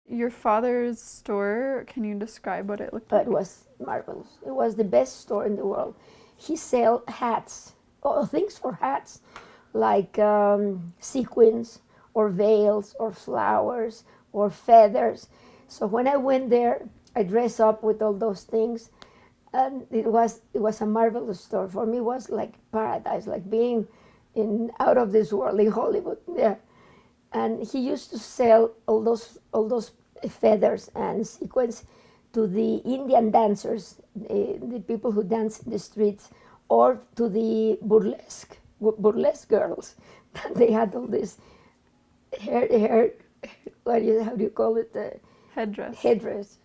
Your father's store, can you describe what it looked like? It was marvelous. It was the best store in the world. He sell hats, things for hats, like sequins or veils or flowers or feathers. So when I went there, I dressed up with all those things, and it was a marvelous store. For me, it was like paradise, like being in out of this world in Hollywood. Yeah, and he used to sell all those feathers and sequins to the Indian dancers, the people who dance in the streets, or to the burlesque girls. They had all this hair how do you call it? Headdress. Headdress.